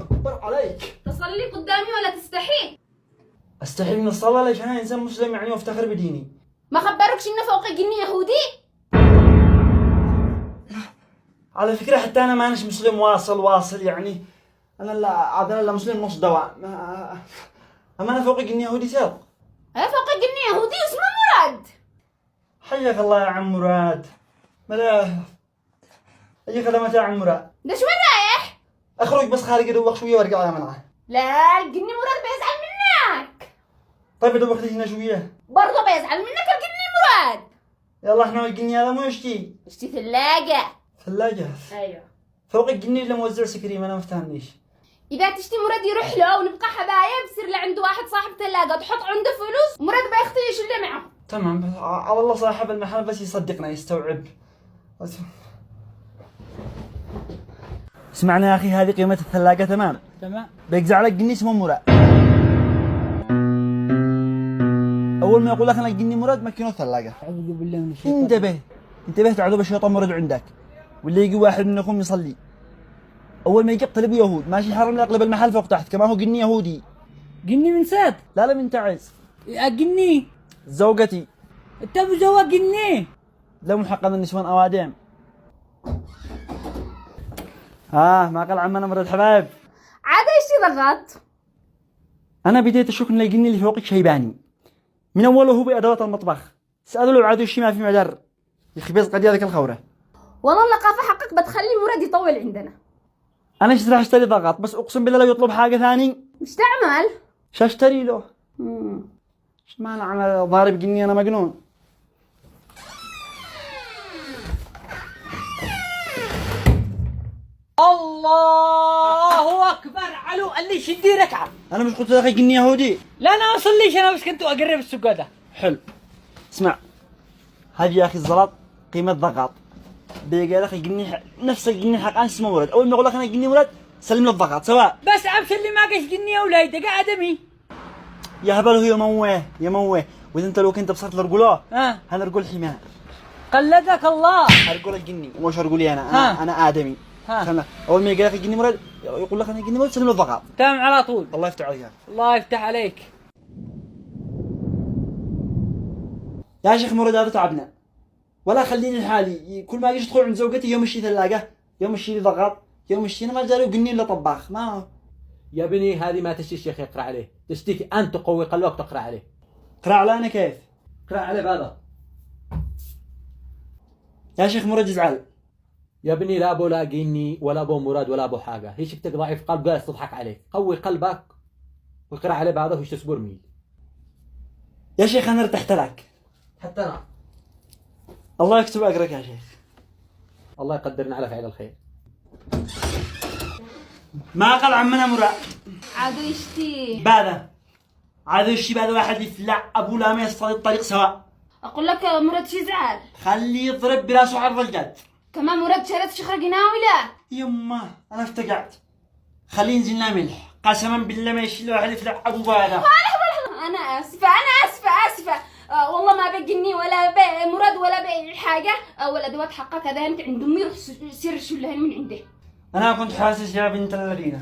أكبر عليك. تصلي قدامي ولا تستحي؟ أستحي من الصلاة. ليش أنا إنسان مسلم يعني وأفتخر بديني. ما خبركش إنه فوق جني يهودي؟ على فكرة حتى أنا ما أناش مسلم واصل يعني. أنا لا مسلم نص دواء. أما أنا فوق جني يهودي سابق. أنا فوق جني يهودي اسمه مراد. حياك الله يا عم مراد. ملا أي خدمات يا عم مراد. ليش وين رايح؟ أخرج بس خارج أدوخ شوية وأرجع يا منعه. لا الجني مراد بيزعل منك. طيب أدوخ هنا شوية. برضه بيزعل منك الجني مراد. يلا إحنا الجني هذا مو يشتي. اشتي ثلاجة. ثلاجة. أيوه. فوق الجني اللي موزع سكريم أنا مفتهمنيش. إذا تشتي مراد يروح له ونبقى حبايب بصير لعنده واحد صاحب ثلاجة تحط عنده فلوس مراد بيختي يشيل معه. تمام بس على الله صاحب المحل بس يصدقنا يستوعب. اسمعنا يا أخي هذه قيمة الثلاجة تمام. بيجزع لك جني اسمه مراد. أول ما يقول لك أنا جني مراد مكنه ثلاجة. أعوذ بالله من الشيطان. انتبه تعوذ بالشيطان مراد عندك. واللي يجي واحد منكم يصلي. أول ما يجي اقتلب يهود ماشي حرام يقلب المحل فوق تحت كما هو جني يهودي. جني من سات. لا من تعز. جني. زوجتي. أنت مزوج جني. لا محقق النسوان أوادم. ما قال عمنا مراد حبايب. عاد ايش ضغط؟ أنا بديت أشك إن الجني اللي فوقك شيباني. من أوله هو بأدوات المطبخ. سألوا له عادوا الشي ما في مدر. يخبز قد ذلك الخورة. والله اللقافة حقك بتخلي مراد يطول عندنا. أنا ايش راح اشتري ضغط بس أقسم بالله لو يطلب حاجة ثاني. مش تعمل؟ شو اشتري له؟ ايش معنى عمل ضارب جني أنا مجنون. الله أكبر علو اللي شدي ركعة. أنا مش قلت لك جني يهودي؟ لا أنا ما أصليش أنا بس كنت أقرب السجادة. حلو. اسمع هذه يا أخي الزلط قيمة ضغط. بيجي لك جني نفس الجني حق أنس اسمه ولد. أول ما يقول لك أنا جني ولد سلم له الضغط سواء. بس عبس اللي ما قش جني يا وليد قاعدمي. يا هبله يموه وإذا أنت لو كنت بصرت لرجوله هنرجول حمار. قلدك الله. هرجول الجني ومش هرجولي أنا آدمي. أول ما يجي لك جني ولد يقول لك أنا جني ولد سلم له الضغط. تمام على طول. الله يفتح عليك. الله يفتح عليك. يا شيخ مراد هذا تعبنا. ولا خليني لحالي كل ما يجي يدخل عند زوجتي يوم الشي ثلاجة يوم الشي ضغط يوم الشي أنا ما جالي وقني إلا طباخ ما. يا بني هذه ما تشتي الشيخ يقرأ عليه، تشتيك أن تقوي قلبك تقرأ عليه. اقرأ على أنا كيف؟ اقرأ عليه بهذا. يا شيخ مراد يزعل. يا بني لا أبو لاقيني ولا أبو مراد ولا أبو حاجة، هي شفتك ضعيف قلب جالس تضحك عليك، قوي قلبك واقرأ عليه بهذا وش تصبر ميل. يا شيخ أنا ارتحت لك. حتى أنا. الله يكتب أجرك يا شيخ. الله يقدرنا على فعل الخير. ما قال عمنا مراد. عادوا يشتي. عادوا يشتي بعد واحد يفلع أبو لا ما يصطاد الطريق سواء. أقول لك مراد شي زعل. خليه يضرب براسه عرض الجد. كمان مراد شرت شخر قناوي لا. يما أنا افتقعت. خليه ينزلنا ملح قسما بالله ما يشيل واحد يفلع أبو هذا. أنا آسفة. والله ما بجني ولا مراد ولا حاجة. والأدوات حقك هذا أنت عند أمي روح سير شو لهن من عنده. أنا كنت حاسس يا بنت الذين